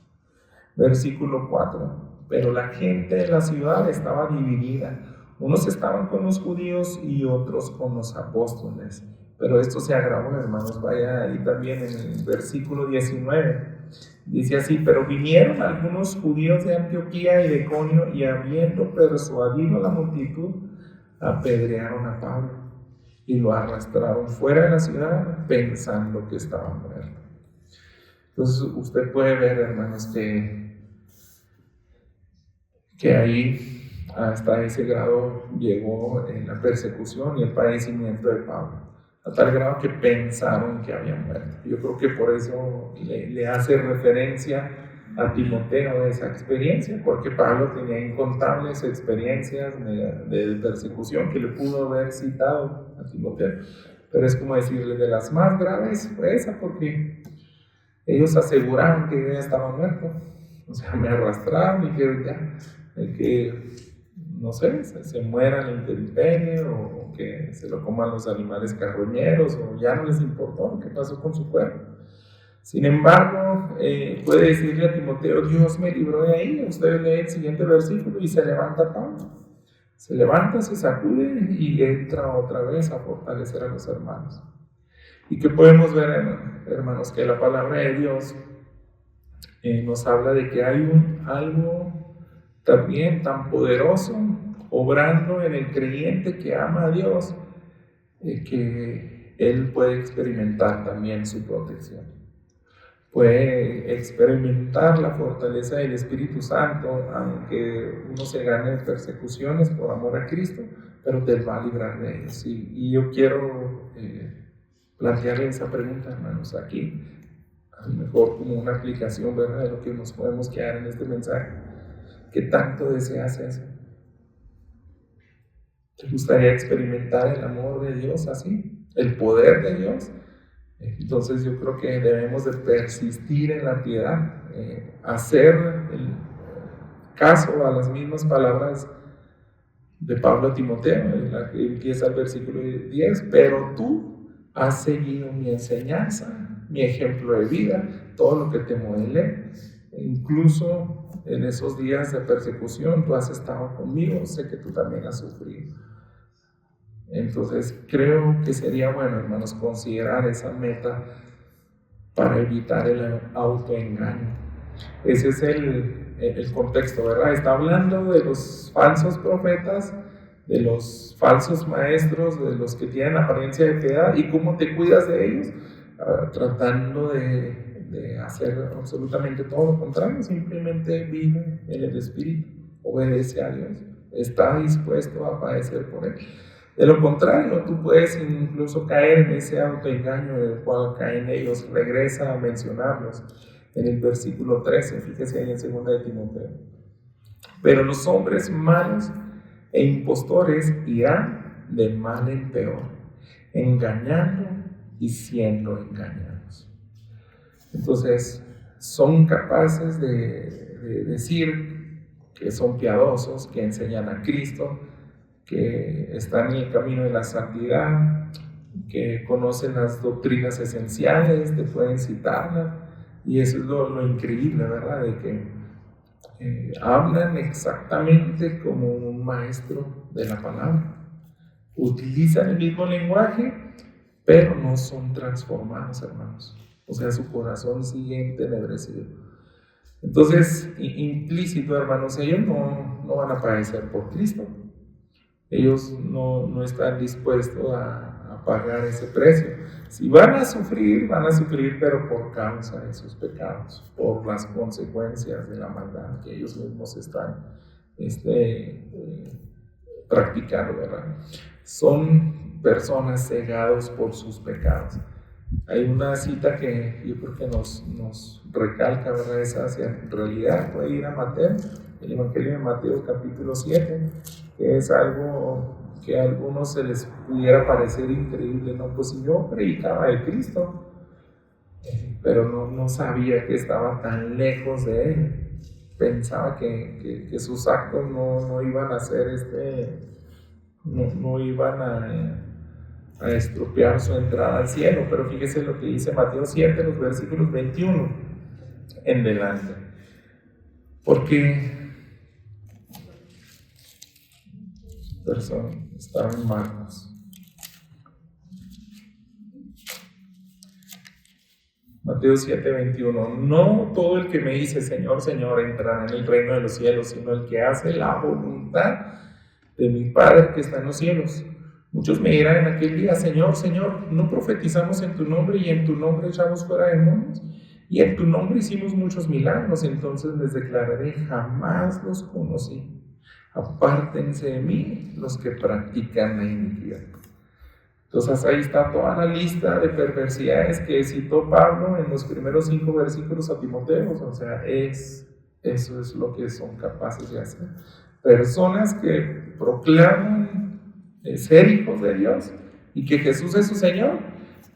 Versículo 4, pero la gente de la ciudad estaba dividida. Unos estaban con los judíos y otros con los apóstoles. Pero esto se agravó, hermanos. Vaya ahí también en el versículo 19. Dice así, pero vinieron algunos judíos de Antioquía y de Iconio, y habiendo persuadido a la multitud, apedrearon a Pablo y lo arrastraron fuera de la ciudad pensando que estaba muerto. Entonces usted puede ver, hermanos, que ahí hasta ese grado llegó la persecución y el padecimiento de Pablo, a tal grado que pensaron que había muerto. Yo creo que por eso le hace referencia a Timoteo esa experiencia, porque Pablo tenía incontables experiencias de persecución que le pudo haber citado a Timoteo, pero es como decirle, de las más graves fue esa, porque ellos aseguraban que yo ya estaba muerto, o sea, me arrastraron y dijeron ya, que no sé, se muera en la intemperie o que se lo coman los animales carroñeros, o ya no les importó lo que pasó con su cuerpo. Sin embargo, puede decirle a Timoteo, Dios me libró de ahí. Ustedes leen el siguiente versículo y se levanta Pablo. Se levanta, se sacude y entra otra vez a fortalecer a los hermanos. ¿Y qué podemos ver, hermanos? Que la palabra de Dios nos habla de que hay algo también tan poderoso obrando en el creyente que ama a Dios, que él puede experimentar también su protección. Puede experimentar la fortaleza del Espíritu Santo, aunque uno se gane persecuciones por amor a Cristo, pero te va a librar de ellos. Y yo quiero plantearle esa pregunta, hermanos, aquí, a lo mejor como una aplicación, ¿verdad?, de lo que nos podemos quedar en este mensaje. ¿Qué tanto deseas eso? ¿Te gustaría experimentar el amor de Dios así? ¿El poder de Dios? Entonces yo creo que debemos de persistir en la piedad, hacer el caso a las mismas palabras de Pablo a Timoteo, en la que empieza el versículo 10, pero tú has seguido mi enseñanza, mi ejemplo de vida, todo lo que te modelé, incluso en esos días de persecución tú has estado conmigo, sé que tú también has sufrido. Entonces creo que sería bueno, hermanos, considerar esa meta para evitar el autoengaño. Ese es el contexto, ¿verdad? Está hablando de los falsos profetas, de los falsos maestros, de los que tienen apariencia de piedad, y cómo te cuidas de ellos, tratando de hacer absolutamente todo lo contrario. Simplemente vive en el Espíritu, obedece a Dios, está dispuesto a padecer por Él. De lo contrario, tú puedes incluso caer en ese autoengaño en el cual caen ellos. Regresa a mencionarlos en el versículo 13, fíjese ahí en 2 de Timoteo. Pero los hombres malos e impostores irán de mal en peor, engañando y siendo engañados. Entonces, son capaces de decir que son piadosos, que enseñan a Cristo, que están en el camino de la santidad, que conocen las doctrinas esenciales, te pueden citarlas, y eso es lo increíble, ¿verdad? De que hablan exactamente como un maestro de la palabra, utilizan el mismo lenguaje, pero no son transformados, hermanos. O sea, su corazón sigue entenebrecido. Entonces, implícito, hermanos, ellos no van a padecer por Cristo. Ellos no están dispuestos a pagar ese precio. Si van a sufrir, pero por causa de sus pecados, por las consecuencias de la maldad que ellos mismos están practicando, ¿verdad? Son personas cegados por sus pecados. Hay una cita que yo creo que nos recalca, ¿verdad?, esa realidad. Puede ir a Mateo, el Evangelio de Mateo capítulo 7, que es algo que a algunos se les pudiera parecer increíble, ¿no? Pues si yo predicaba de Cristo, pero no sabía que estaba tan lejos de Él, pensaba que sus actos no iban a ser no iban a estropear su entrada al cielo. Pero fíjese lo que dice Mateo 7, los versículos 21 en delante. Porque estaba en Marcos. Mateo 7, 21. No todo el que me dice Señor, Señor entrará en el reino de los cielos, sino el que hace la voluntad de mi Padre que está en los cielos. Muchos me dirán en aquel día, Señor, Señor, ¿no profetizamos en tu nombre y en tu nombre echamos fuera demonios? Y en tu nombre hicimos muchos milagros. Entonces les declararé, jamás los conocí. Apártense de mí los que practican la iniquidad. Entonces ahí está toda la lista de perversidades que citó Pablo en los primeros 5 versículos a Timoteo. O sea, eso es lo que son capaces de hacer. Personas que proclaman ser hijos de Dios y que Jesús es su Señor,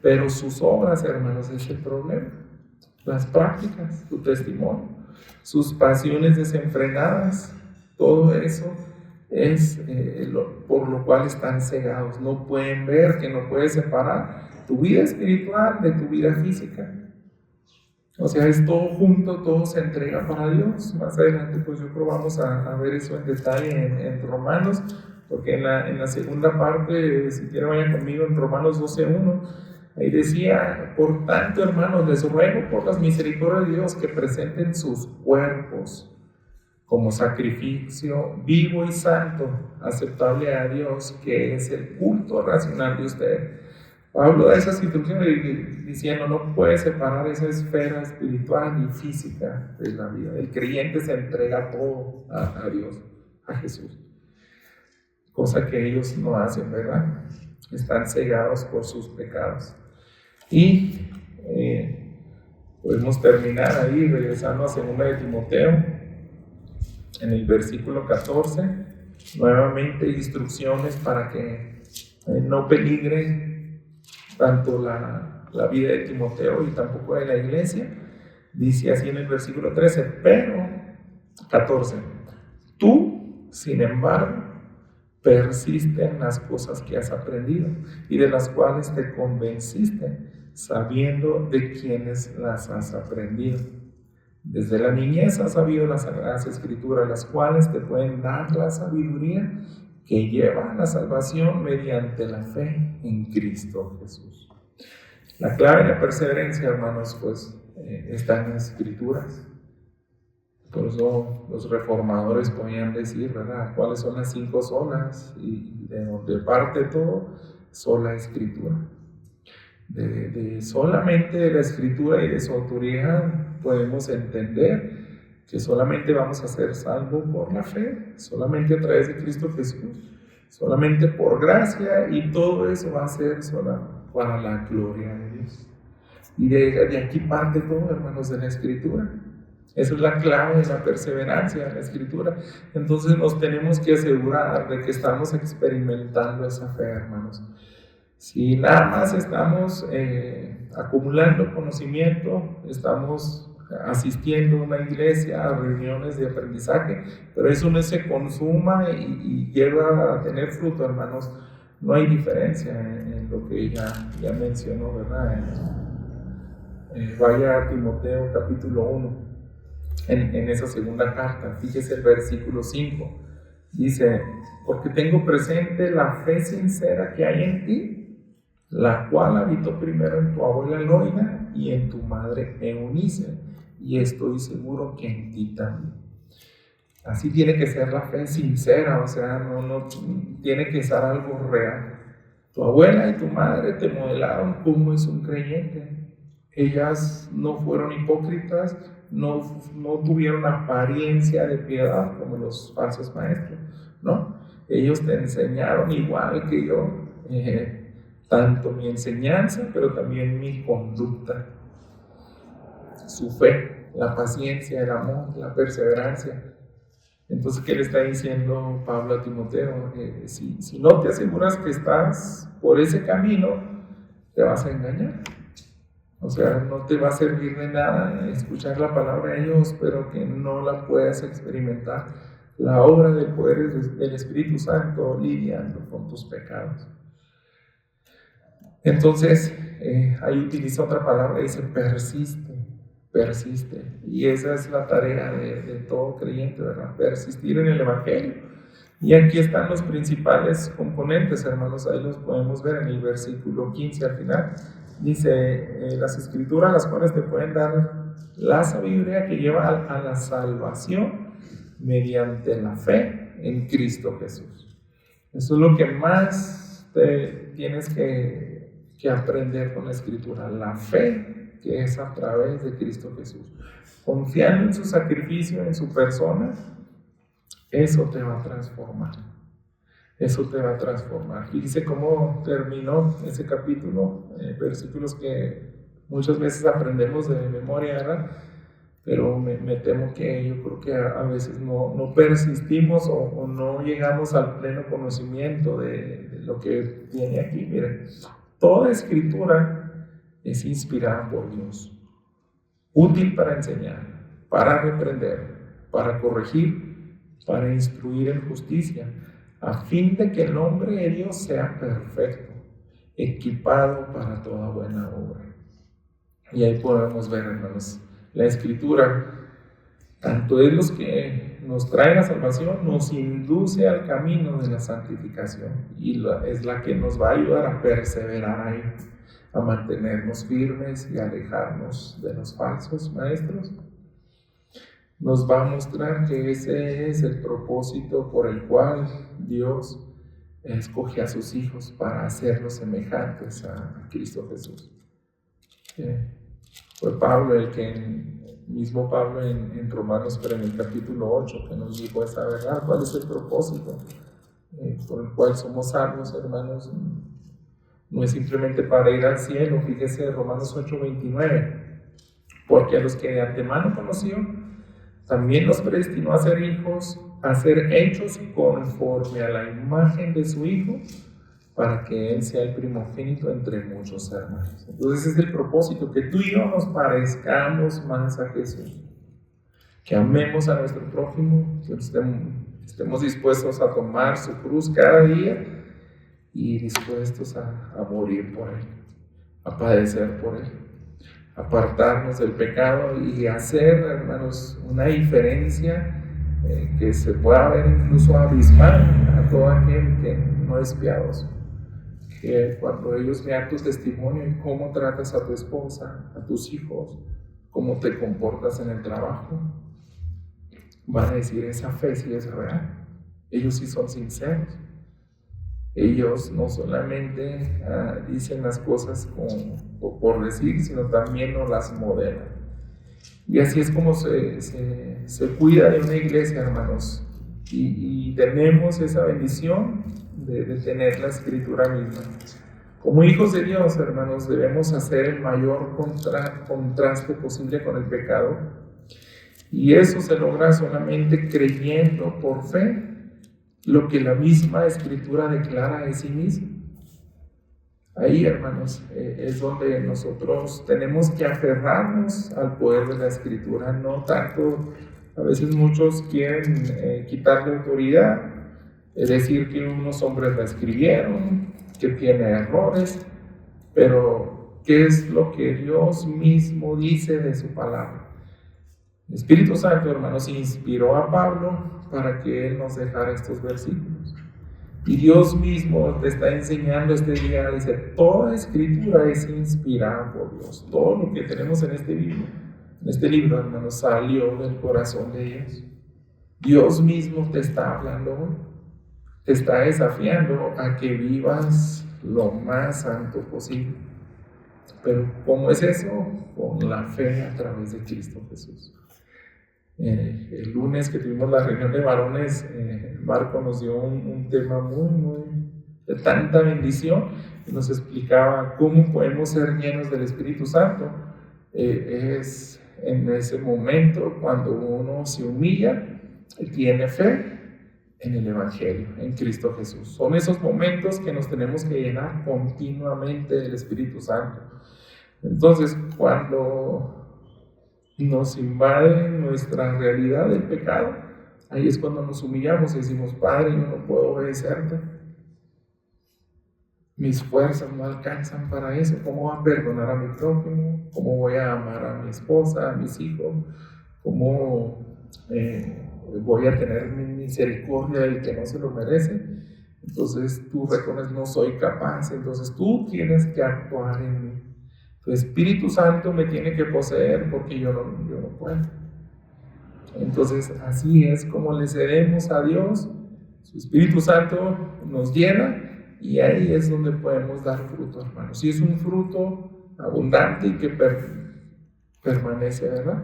pero sus obras, hermanos, es el problema. Las prácticas, su testimonio, sus pasiones desenfrenadas, todo eso es por lo cual están cegados. No pueden ver, que no puedes separar tu vida espiritual de tu vida física. O sea, es todo junto, todo se entrega para Dios. Más adelante, pues yo creo vamos a ver eso en detalle en Romanos, porque en la segunda parte, si quieren vayan conmigo en Romanos 12:1, ahí decía: por tanto, hermanos, les ruego por las misericordias de Dios que presenten sus cuerpos como sacrificio vivo y santo, aceptable a Dios, que es el culto racional de ustedes. Pablo da esas instrucciones diciendo: no puede separar esa esfera espiritual y física de la vida. El creyente se entrega todo a Dios, a Jesús, cosa que ellos no hacen, ¿verdad? Están cegados por sus pecados. Y podemos terminar ahí regresando a 2 de Timoteo, en el versículo 14, nuevamente instrucciones para que no peligre tanto la vida de Timoteo y tampoco de la iglesia. Dice así en el versículo 13, pero 14, tú, sin embargo, persiste en las cosas que has aprendido y de las cuales te convenciste, sabiendo de quiénes las has aprendido. Desde la niñez has sabido las Sagradas Escrituras, las cuales te pueden dar la sabiduría que lleva a la salvación mediante la fe en Cristo Jesús. La clave de la perseverancia, hermanos, pues está en las Escrituras. Por eso los reformadores podían decir, ¿verdad?, cuáles son las 5 solas, y de donde parte todo, sola Escritura. De solamente de la Escritura y de su autoridad podemos entender que solamente vamos a ser salvos por la fe, solamente a través de Cristo Jesús, solamente por gracia, y todo eso va a ser solo para la gloria de Dios. Y de aquí parte todo, hermanos, de la Escritura. Esa es la clave de la perseverancia de la Escritura. Entonces nos tenemos que asegurar de que estamos experimentando esa fe, hermanos. Si nada más estamos acumulando conocimiento, estamos asistiendo a una iglesia, a reuniones de aprendizaje, pero eso no se consuma y lleva a tener fruto, hermanos, no hay diferencia en lo que ya mencionó, ¿verdad? Vaya a Timoteo capítulo 1, en esa segunda carta, fíjese el versículo 5, dice: porque tengo presente la fe sincera que hay en ti, la cual habitó primero en tu abuela Loida y en tu madre Eunice, y estoy seguro que en ti también. Así tiene que ser la fe sincera, o sea, no tiene que ser algo real. Tu abuela y tu madre te modelaron cómo es un creyente. Ellas no fueron hipócritas, no tuvieron apariencia de piedad como los falsos maestros, ¿no? Ellos te enseñaron igual que yo, tanto mi enseñanza, pero también mi conducta, su fe, la paciencia, el amor, la perseverancia. Entonces, ¿qué le está diciendo Pablo a Timoteo? Si no te aseguras que estás por ese camino, te vas a engañar. O sea, no te va a servir de nada escuchar la palabra de Dios, pero que no la puedas experimentar. La obra del poder del Espíritu Santo lidiando con tus pecados. Entonces, ahí utiliza otra palabra, dice persiste. Y esa es la tarea de todo creyente, ¿verdad? Persistir en el Evangelio. Y aquí están los principales componentes, hermanos, ahí los podemos ver en el versículo 15 al final. Dice, las Escrituras, las cuales te pueden dar la sabiduría que lleva a la salvación mediante la fe en Cristo Jesús. Eso es lo que más tienes que aprender con la Escritura, la fe que es a través de Cristo Jesús. Confiando en su sacrificio, en su persona, eso te va a transformar. eso te va a transformar. Fíjese cómo terminó ese capítulo, versículos que muchas veces aprendemos de memoria, ¿verdad? Pero me temo que yo creo que a veces no persistimos o no llegamos al pleno conocimiento de lo que viene aquí. Miren, toda escritura es inspirada por Dios, útil para enseñar, para reprender, para corregir, para instruir en justicia, a fin de que el hombre de Dios sea perfecto, equipado para toda buena obra. Y ahí podemos ver, hermanos, la escritura tanto es los que nos trae la salvación, nos induce al camino de la santificación y es la que nos va a ayudar a perseverar ahí, a mantenernos firmes y alejarnos de los falsos maestros. Nos va a mostrar que ese es el propósito por el cual Dios escoge a sus hijos para hacerlos semejantes a Cristo Jesús. Fue Pablo mismo Pablo en Romanos, pero en el capítulo 8, que nos dijo esa verdad. ¿Cuál es el propósito por el cual somos salvos, hermanos? No es simplemente para ir al cielo. Fíjese Romanos 8:29, porque a los que de antemano conoció, también los predestinó a ser hijos, a ser hechos conforme a la imagen de su Hijo, para que Él sea el primogénito entre muchos hermanos. Entonces es el propósito, que tú y yo nos parezcamos más a Jesús, que amemos a nuestro prójimo, que estemos dispuestos a tomar su cruz cada día y dispuestos a morir por Él, a padecer por Él, apartarnos del pecado y hacer, hermanos, una diferencia que se pueda ver incluso abismal a todo aquel que no es piadoso. Que cuando ellos vean tu testimonio y cómo tratas a tu esposa, a tus hijos, cómo te comportas en el trabajo, van a decir: esa fe sí es real. Ellos sí son sinceros. Ellos no solamente dicen las cosas por decir, sino también nos las modelan. Y así es como se cuida de una iglesia, hermanos. Y tenemos esa bendición de tener la escritura misma. Como hijos de Dios, hermanos, debemos hacer el mayor contraste posible con el pecado, y eso se logra solamente creyendo por fe lo que la misma escritura declara de sí misma. Ahí, hermanos, es donde nosotros tenemos que aferrarnos al poder de la escritura. No tanto, a veces muchos quieren quitarle autoridad, es decir, que unos hombres la escribieron, que tiene errores, pero ¿qué es lo que Dios mismo dice de su palabra? El Espíritu Santo, hermanos, inspiró a Pablo para que él nos dejara estos versículos. Y Dios mismo te está enseñando este día, dice: toda escritura es inspirada por Dios. Todo lo que tenemos en este libro, hermanos, salió del corazón de Dios. Dios mismo te está hablando hoy. Te está desafiando a que vivas lo más santo posible. Pero ¿cómo es eso? Con la fe a través de Cristo Jesús. El lunes que tuvimos la reunión de varones, Marco nos dio un tema muy de tanta bendición, y nos explicaba cómo podemos ser llenos del Espíritu Santo. Es en ese momento cuando uno se humilla y tiene fe en el Evangelio, en Cristo Jesús. Son esos momentos que nos tenemos que llenar continuamente del Espíritu Santo. Entonces, cuando nos invade nuestra realidad del pecado, ahí es cuando nos humillamos y decimos: Padre, yo no puedo obedecerte, mis fuerzas no alcanzan para eso. ¿Cómo voy a perdonar a mi prójimo? ¿Cómo voy a amar a mi esposa, a mis hijos? ¿Cómo voy a tener misericordia del que no se lo merece? Entonces tú reconoces: no soy capaz. Entonces tú tienes que actuar en mí. Tu Espíritu Santo me tiene que poseer, porque yo no puedo. Entonces así es como le cedemos a Dios. Su Espíritu Santo nos llena, y ahí es donde podemos dar fruto, hermanos. Y es un fruto abundante y que permanece, ¿verdad?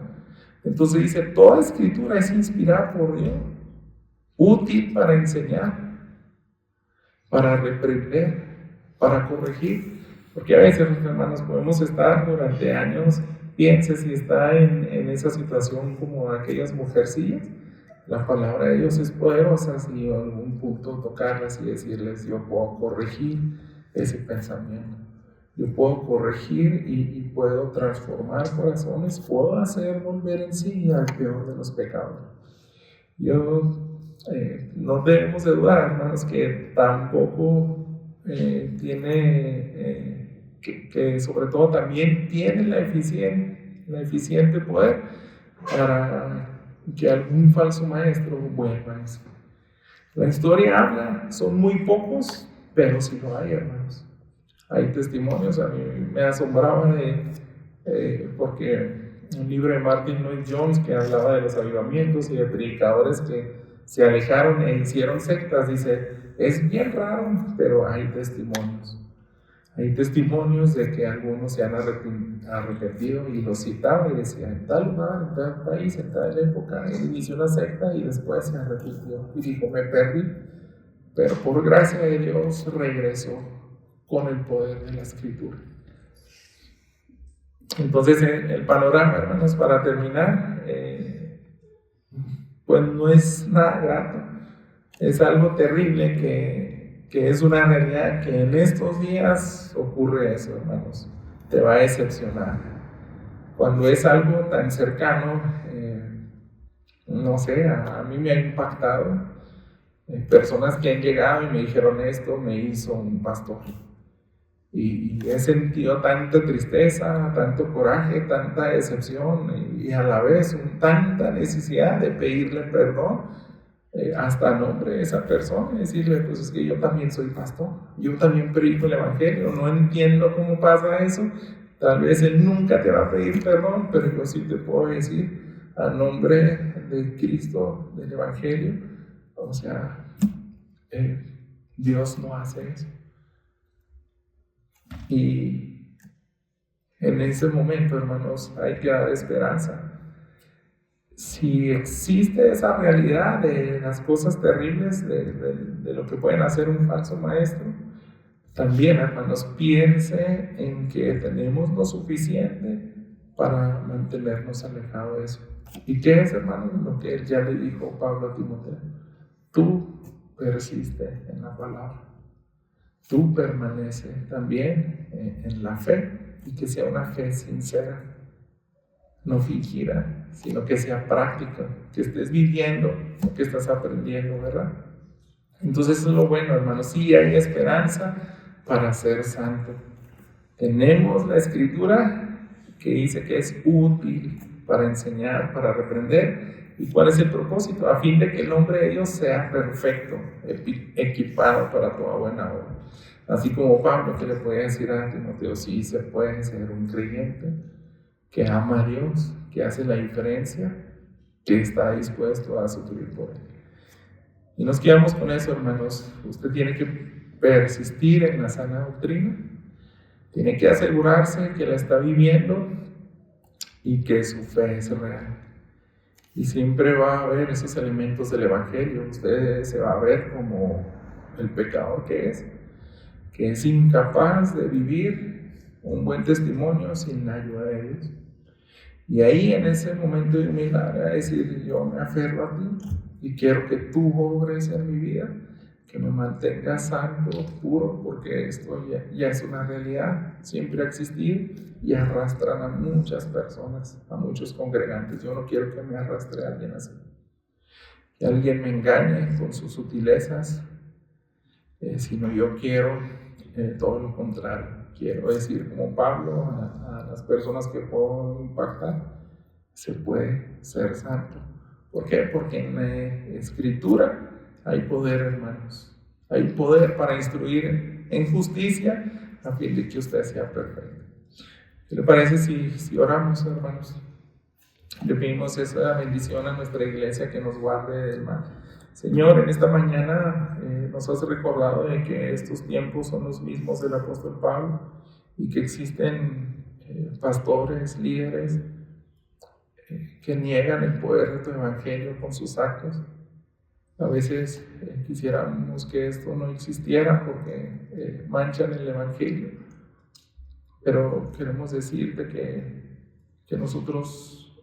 Entonces dice: toda escritura es inspirada por Dios, útil para enseñar. para reprender, para corregir. Porque a veces, hermanos, podemos estar durante años, piense si está en esa situación como aquellas mujercillas. La palabra de Dios es poderosa, si en algún punto tocarlas y decirles, yo puedo corregir ese pensamiento. Yo puedo corregir y puedo transformar corazones, puedo hacer volver en sí al peor de los pecados. No debemos de dudar, hermanos, que tampoco que sobre todo también tiene la eficiente poder para que algún falso maestro vuelva a eso. La historia habla, son muy pocos, pero sí lo hay, hermanos. Hay testimonios, a mí me asombraba porque un libro de Martin Lloyd Jones que hablaba de los avivamientos y de predicadores que se alejaron e hicieron sectas, dice, es bien raro, pero hay testimonios. Hay testimonios de que algunos se han arrepentido y los citaban y decían, en tal lugar, en tal país, en tal época, él inició una secta y después se arrepintió y dijo, me perdí, pero por gracia de Dios regresó con el poder de la Escritura. Entonces, el panorama, hermanos, para terminar, pues no es nada grato, es algo terrible que es una realidad que en estos días ocurre eso, hermanos, te va a decepcionar. Cuando es algo tan cercano, no sé, a mí me ha impactado, personas que han llegado y me dijeron esto me hizo un pastor. Y he sentido tanta tristeza, tanto coraje, tanta decepción y a la vez tanta necesidad de pedirle perdón hasta a nombre de esa persona y decirle, pues es que yo también soy pastor, yo también predico el evangelio, no entiendo cómo pasa eso, tal vez él nunca te va a pedir perdón, pero yo sí te puedo decir a nombre de Cristo, del evangelio, o sea, Dios no hace eso. Y en ese momento, hermanos, hay que dar esperanza. Si existe esa realidad de las cosas terribles, de lo que pueden hacer un falso maestro, también, hermanos, piense en que tenemos lo suficiente para mantenernos alejados de eso. ¿Y qué es, hermanos? Lo que él ya le dijo Pablo a Timoteo. Tú persiste en la palabra. Tú permanece también en la fe y que sea una fe sincera, no fingida, sino que sea práctica, que estés viviendo lo que estás aprendiendo, ¿verdad? Entonces eso es lo bueno, hermanos, sí hay esperanza para ser santo. Tenemos la Escritura que dice que es útil para enseñar, para reprender. ¿Y cuál es el propósito? A fin de que el hombre de Dios sea perfecto, equipado para toda buena obra. Así como Pablo que le podía decir a Timoteo, sí se puede ser un creyente que ama a Dios, que hace la diferencia, que está dispuesto a sufrir por él. Y nos quedamos con eso, hermanos. Usted tiene que persistir en la sana doctrina, tiene que asegurarse que la está viviendo y que su fe es real. Y siempre va a haber esos elementos del evangelio. Usted se va a ver como el pecador que es incapaz de vivir un buen testimonio sin la ayuda de Dios. Y ahí en ese momento de humildad a decir, yo me aferro a ti y quiero que tú obres en mi vida, que me mantengas santo, puro, porque esto ya es una realidad, siempre ha existido y arrastran a muchas personas, a muchos congregantes. Yo no quiero que me arrastre a alguien así, que alguien me engañe con sus sutilezas, sino yo quiero todo lo contrario. Quiero decir como Pablo a las personas que puedo impactar, se puede ser santo. ¿Por qué? Porque en la Escritura hay poder, hermanos. Hay poder para instruir en justicia a fin de que usted sea perfecto. ¿Qué le parece si oramos, hermanos? Le pedimos esa bendición a nuestra iglesia que nos guarde del mal. Señor, en esta mañana nos has recordado de que estos tiempos son los mismos del apóstol Pablo y que existen pastores, líderes que niegan el poder de tu evangelio con sus actos. A veces quisiéramos que esto no existiera porque manchan el Evangelio, pero queremos decirte que nosotros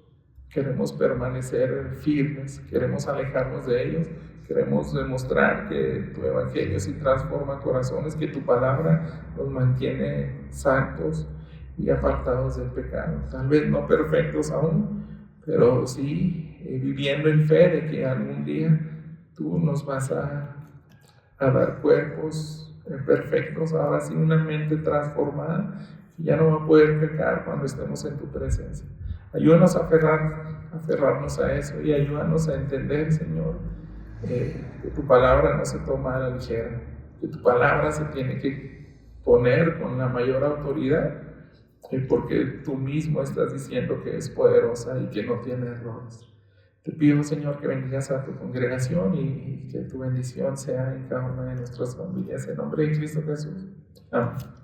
queremos permanecer firmes, queremos alejarnos de ellos, queremos demostrar que tu Evangelio sí transforma corazones, que tu palabra nos mantiene santos y apartados del pecado. Tal vez no perfectos aún, pero sí viviendo en fe de que algún día tú nos vas a dar cuerpos perfectos, ahora sí una mente transformada, que ya no va a poder pecar cuando estemos en tu presencia. Ayúdanos a aferrarnos a eso y ayúdanos a entender, Señor, que tu palabra no se toma a la ligera, que tu palabra se tiene que poner con la mayor autoridad, porque tú mismo estás diciendo que es poderosa y que no tiene errores. Te pido, Señor, que bendigas a tu congregación y que tu bendición sea en cada una de nuestras familias. En nombre de Cristo Jesús. Amén.